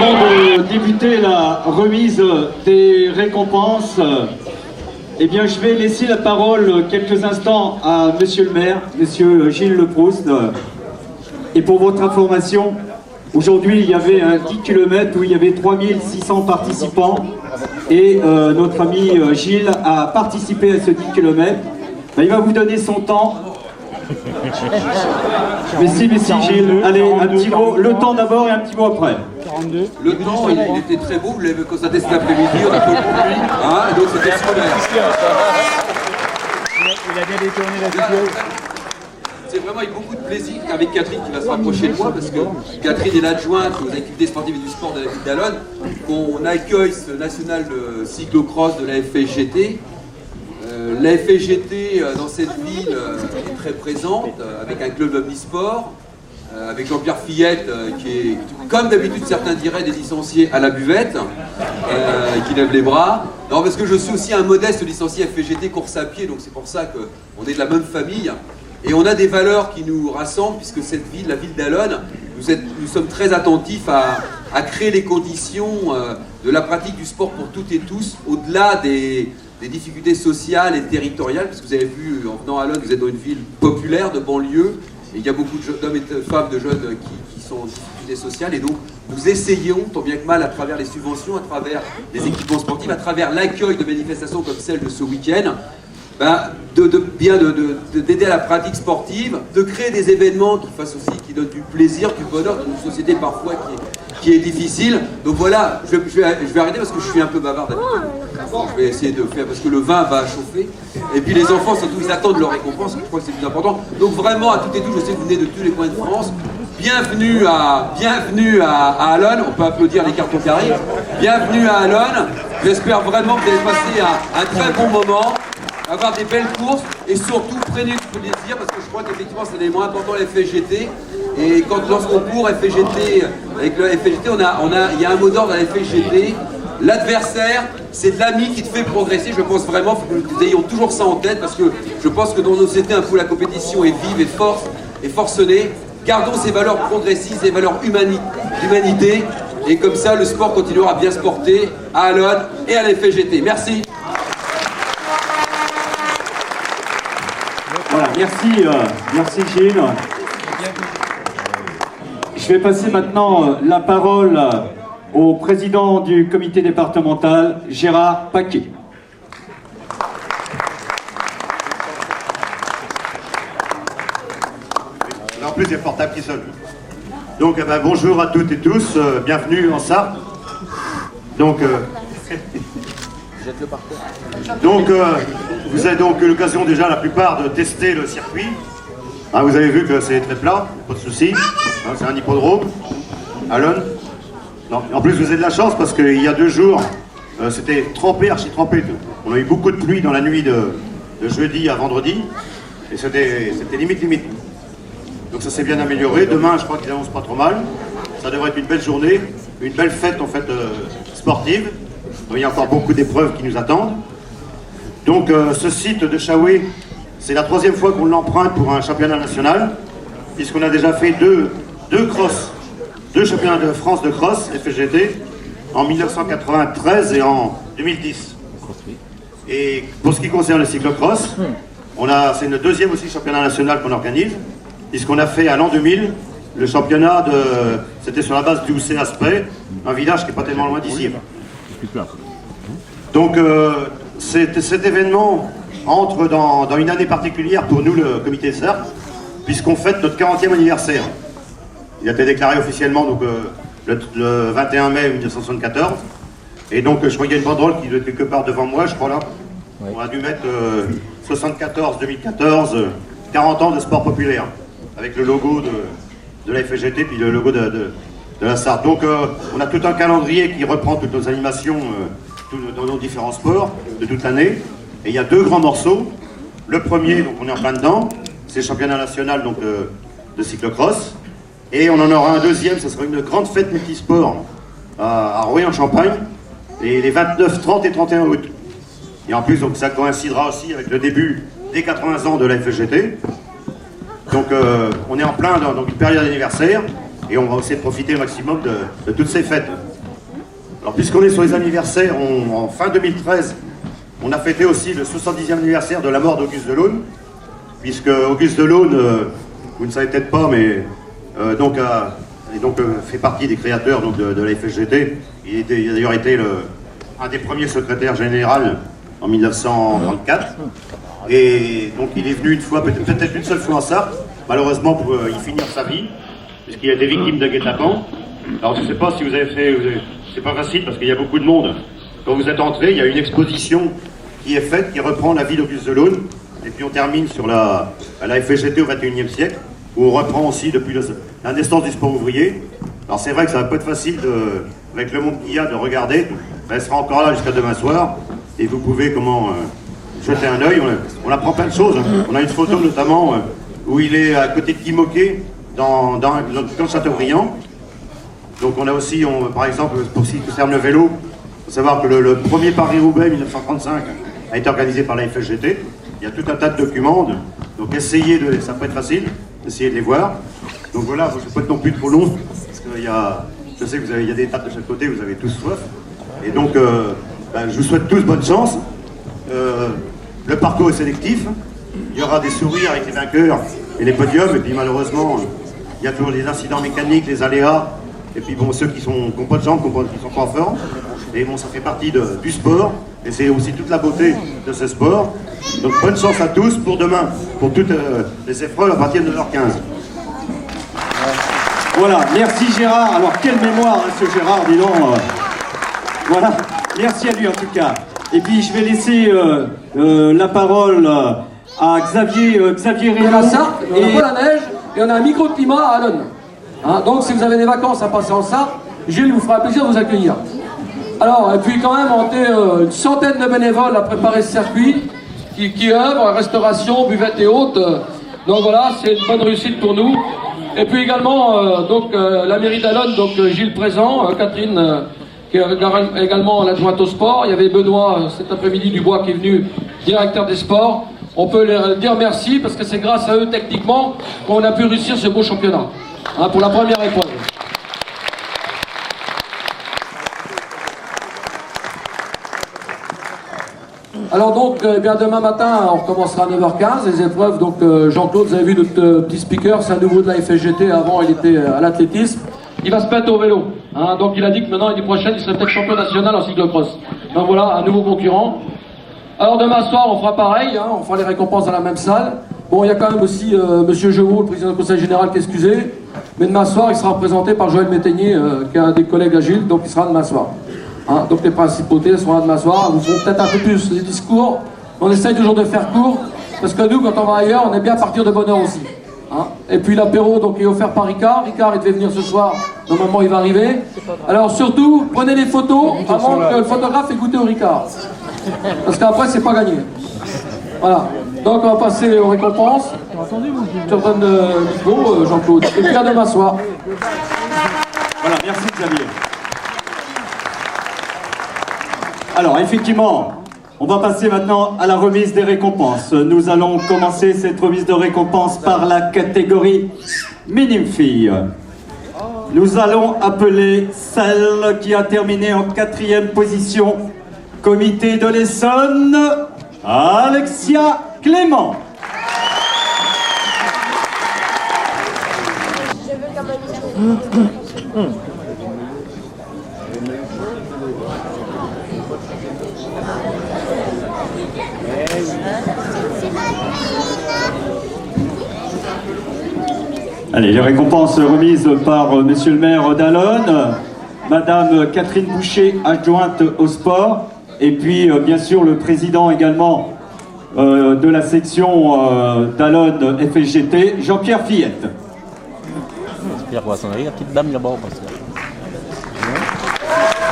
Avant de débuter la remise des récompenses, eh bien, je vais laisser la parole quelques instants à Monsieur le maire, Monsieur Gilles Leproust. Et pour votre information, aujourd'hui, il y avait un 10 km où il y avait 3600 participants. Et notre ami Gilles a participé à ce 10 km. Ben, il va vous donner son temps. Merci Gilles. Allez, un petit mot, le temps d'abord et un petit mot après. 42. Le temps, il était très beau, vous l'avez constaté cet après-midi, on a peu de pluie, hein, et donc c'était scolaire. Il a bien détourné la vidéo. C'est vraiment avec beaucoup de plaisir avec Catherine qui va se rapprocher de moi, parce que Catherine est l'adjointe aux activités sportives et du sport de la ville d'Allonnes, qu'on accueille ce national de cyclocross de la FSGT. La FSGT dans cette ville est très présente, avec un club omnisport, avec Jean-Pierre Fillette qui est, comme d'habitude certains diraient, des licenciés à la buvette, qui lève les bras. Non, parce que je suis aussi un modeste licencié FSGT course à pied, donc c'est pour ça qu'on est de la même famille. Et on a des valeurs qui nous rassemblent, puisque cette ville, la ville d'Allonnes, nous sommes très attentifs à créer les conditions de la pratique du sport pour toutes et tous, au-delà des difficultés sociales et territoriales, parce que vous avez vu, en venant à Allonnes, vous êtes dans une ville populaire de banlieue, et il y a beaucoup d'hommes et de femmes, de jeunes qui sont en difficulté sociale, et donc nous essayons, tant bien que mal, à travers les subventions, à travers les équipements sportifs, à travers l'accueil de manifestations comme celle de ce week-end, d'aider à la pratique sportive, de créer des événements qui donnent du plaisir, du bonheur dans une société parfois qui est difficile. Donc voilà, je vais arrêter parce que je suis un peu bavard d'habitude. Je vais essayer de faire parce que le vin va chauffer. Et puis les enfants, surtout, ils attendent leur récompense, je crois que c'est le plus important. Donc vraiment, à toutes et tous, je sais que vous venez de tous les coins de France. Bienvenue à Allonnes, on peut applaudir les cartons qui arrivent. Bienvenue à Allonnes, j'espère vraiment que vous allez passer un très bon moment, avoir des belles courses et surtout prenez du plaisir parce que je crois qu'effectivement c'est l'élément important de la FSGT. Et lorsqu'on court FSGT, avec le FSGT, il y a un mot d'ordre à la FSGT. L'adversaire, c'est de l'ami qui te fait progresser. Je pense vraiment que nous ayons toujours ça en tête parce que je pense que dans nos sociétés, un peu la compétition est vive et forcenée. Gardons ces valeurs progressistes, ces valeurs d'humanité. Et comme ça, le sport continuera à bien se porter à Allonnes et à la FSGT. Merci. Voilà, merci Gilles. Je vais passer maintenant la parole au président du comité départemental, Gérard Paquet. En plus, il y a portable qui sonne. Donc, bonjour à toutes et tous, bienvenue en Sarthe. Donc, vous avez donc eu l'occasion déjà, la plupart, de tester le circuit. Hein, vous avez vu que c'est très plat, pas de soucis. Hein, c'est un hippodrome. Allonnes. Non. En plus, vous avez de la chance parce qu'il y a 2 jours, c'était trempé, archi trempé. On a eu beaucoup de pluie dans la nuit de jeudi à vendredi. Et c'était limite. Donc ça s'est bien amélioré. Demain, je crois qu'ils annoncent pas trop mal. Ça devrait être une belle journée, une belle fête en fait sportive. Donc, il y a encore beaucoup d'épreuves qui nous attendent. Donc ce site de Chaoué, c'est la 3e fois qu'on l'emprunte pour un championnat national, puisqu'on a déjà fait deux championnats de France de cross, FSGT, en 1993 et en 2010. Et pour ce qui concerne le cyclocross, c'est le 2e aussi championnat national qu'on organise, puisqu'on a fait à l'an 2000 le championnat c'était sur la base du Housset Aspect, un village qui n'est pas tellement loin d'ici. Donc cet événement entre dans une année particulière pour nous, le comité de Sarthe, puisqu'on fête notre 40e anniversaire. Il a été déclaré officiellement donc, le 21 mai 1974. Et donc je crois qu'il y a une banderole qui doit être quelque part devant moi, je crois là. Ouais. On a dû mettre 74-2014, 40 ans de sport populaire, avec le logo de la FSGT puis le logo de la Sarthe. Donc on a tout un calendrier qui reprend toutes nos animations dans nos différents sports de toute l'année. Et il y a 2 grands morceaux. Le premier, donc on est en plein dedans, c'est le championnat national donc, de cyclocross. Et on en aura un deuxième, ce sera une grande fête multisport à Rouet en Champagne, les 29, 30 et 31 août. Et en plus, donc, ça coïncidera aussi avec le début des 80 ans de la FSGT. Donc on est en plein dans une période d'anniversaire et on va essayer de profiter au maximum de toutes ces fêtes. Alors puisqu'on est sur les anniversaires, en fin 2013, on a fêté aussi le 70e anniversaire de la mort d'Auguste Delaune, puisque Auguste Delaune, vous ne savez peut-être pas, mais fait partie des créateurs donc, de la FSGT. Il a d'ailleurs été un des premiers secrétaires généraux en 1934. Et donc il est venu une fois, peut-être une seule fois en Sarthe, malheureusement pour y finir sa vie, puisqu'il a été victime de guet-apens. Alors je ne sais pas si vous avez fait, c'est pas facile parce qu'il y a beaucoup de monde. Quand vous êtes entré, il y a une exposition qui est faite, qui reprend la vie d'Auguste Delaune, et puis on termine sur la FSGT au XXIe siècle, où on reprend aussi depuis la naissance du sport ouvrier. Alors c'est vrai que ça va pas être facile, avec le monde qu'il y a, de regarder. Elle sera encore là jusqu'à demain soir, et vous pouvez jeter un œil. On apprend plein de choses. On a une photo notamment où il est à côté de Guy Moquet, dans le Châteaubriand. Donc on a aussi, par exemple, pour ce qui concerne le vélo, il faut savoir que le premier Paris-Roubaix 1935 a été organisé par la FSGT. Il y a tout un tas de documents, donc ça peut être facile, essayez de les voir. Donc voilà, je ne vais pas être non plus trop long, parce que je sais qu'il y a des tables de chaque côté, vous avez tous soif. Et donc, je vous souhaite tous bonne chance. Le parcours est sélectif, il y aura des sourires avec les vainqueurs et les podiums, et puis malheureusement, il y a toujours les incidents mécaniques, les aléas, et puis bon, ceux qui n'ont pas de jambes, qui ne sont pas en forme. Et bon, ça fait partie du sport, et c'est aussi toute la beauté de ce sport. Donc bonne chance à tous pour demain, pour toutes les épreuves à partir de 9h15. Voilà, merci Gérard. Alors quelle mémoire, hein, ce Gérard, dis donc. Voilà, merci à lui en tout cas. Et puis je vais laisser la parole à Xavier Rénaud. On a Sarthe, on a pas la neige et on a un microclimat à Alonne. Hein, donc si vous avez des vacances à passer en Sarthe, Gilles vous fera plaisir de vous accueillir. Alors, et puis quand même, on était une centaine de bénévoles à préparer ce circuit qui œuvrent, restauration, buvette et autres. Donc voilà, c'est une bonne réussite pour nous. Et puis également, la mairie d'Alonne, donc Gilles présent, Catherine qui est également l'adjointe au sport. Il y avait Benoît cet après-midi Dubois qui est venu, directeur des sports. On peut leur dire merci parce que c'est grâce à eux techniquement qu'on a pu réussir ce beau championnat, hein, pour la première épreuve. Alors donc, bien demain matin, on recommencera à 9h15, les épreuves. Donc Jean-Claude, vous avez vu notre petit speaker, c'est un nouveau de la FSGT, avant il était à l'athlétisme. Il va se mettre au vélo, hein, donc il a dit que maintenant, l'année prochaine, il serait peut-être champion national en cyclocross. Donc voilà, un nouveau concurrent. Alors demain soir, on fera pareil, hein, on fera les récompenses dans la même salle. Bon, il y a quand même aussi Monsieur Jevaux, le président du conseil général, qui est excusé. Mais demain soir, il sera représenté par Joël Métainier, qui est un des collègues agiles, donc il sera demain soir. Hein, donc les principautés seront là demain soir, vous feront peut-être un peu plus les discours. On essaye toujours de faire court, parce que nous, quand on va ailleurs, on aime bien partir de bonne heure aussi. Hein. Et puis l'apéro donc, est offert par Ricard. Ricard, il devait venir ce soir, normalement il va arriver. Alors surtout, prenez les photos avant que le photographe ait goûté au Ricard. Parce qu'après, c'est pas gagné. Voilà. Donc on va passer aux récompenses. Je te redonne le micro, Jean-Claude. Et puis à demain soir. Voilà, merci Xavier. Alors effectivement, on va passer maintenant à la remise des récompenses. Nous allons commencer cette remise de récompenses par la catégorie minime fille. Nous allons appeler celle qui a terminé en 4e position, comité de l'Essonne, Alexia Clément. Allez, les récompenses remises par Monsieur le maire d'Alonne, Madame Catherine Boucher, adjointe au sport, et puis bien sûr le président également de la section d'Alonne FSGT, Jean-Pierre Fillette. J'espère qu'on va s'en aller, la petite dame là-bas. Parce que... La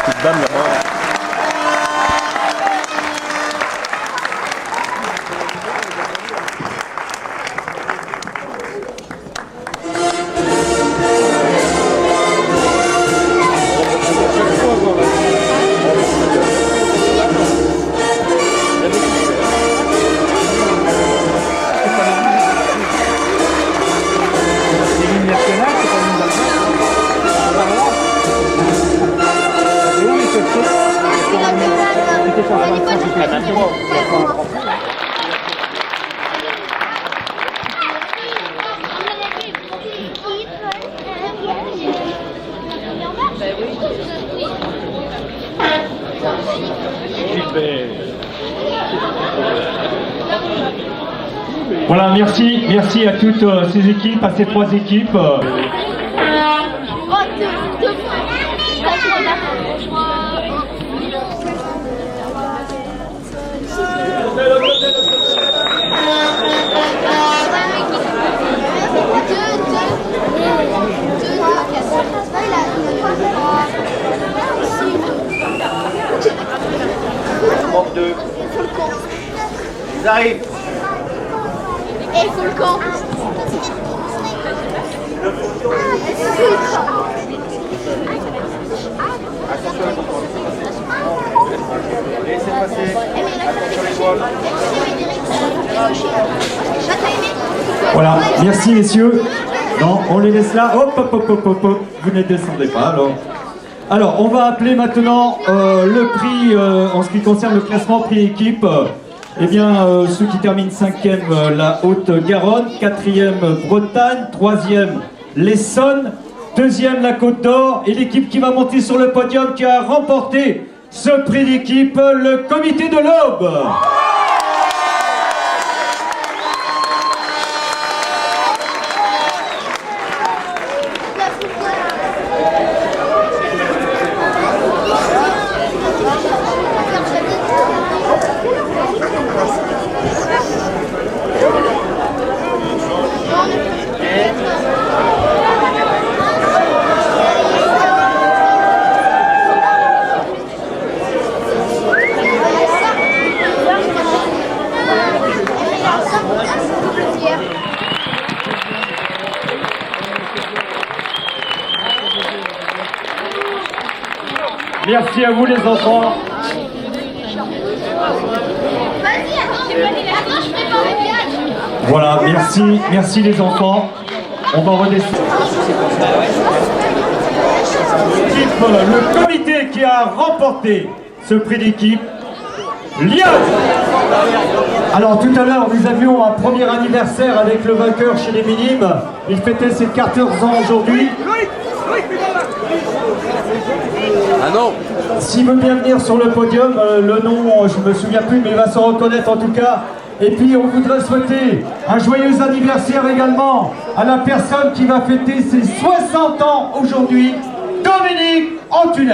petite dame là-bas. Voilà, merci à toutes ces équipes, à ces 3 équipes. Manque 2. Ils arrivent. Et il faut le camp. Laissez passer. Attention les voiles. Voilà, merci messieurs. Non, on les laisse là. Hop, hop, hop, hop, hop, hop. Vous ne descendez pas alors. Alors, on va appeler maintenant le prix, en ce qui concerne le classement prix équipe. Eh bien, ceux qui terminent 5e, la Haute-Garonne, 4e, Bretagne, 3e, l'Essonne, 2e, la Côte d'Or, et l'équipe qui va monter sur le podium, qui a remporté ce prix d'équipe, le Comité de l'Aube. Merci à vous les enfants. Vas-y, attends, je prépare le gage. Voilà, merci les enfants. On va redescendre. Le comité qui a remporté ce prix d'équipe, Lyon. Alors tout à l'heure nous avions un premier anniversaire avec le vainqueur chez les minimes. Il fêtait ses 14 ans aujourd'hui. Ah non. S'il veut bien venir sur le podium, le nom je me souviens plus mais il va se reconnaître en tout cas. Et puis on voudrait souhaiter un joyeux anniversaire également à la personne qui va fêter ses 60 ans aujourd'hui, Dominique Antunes.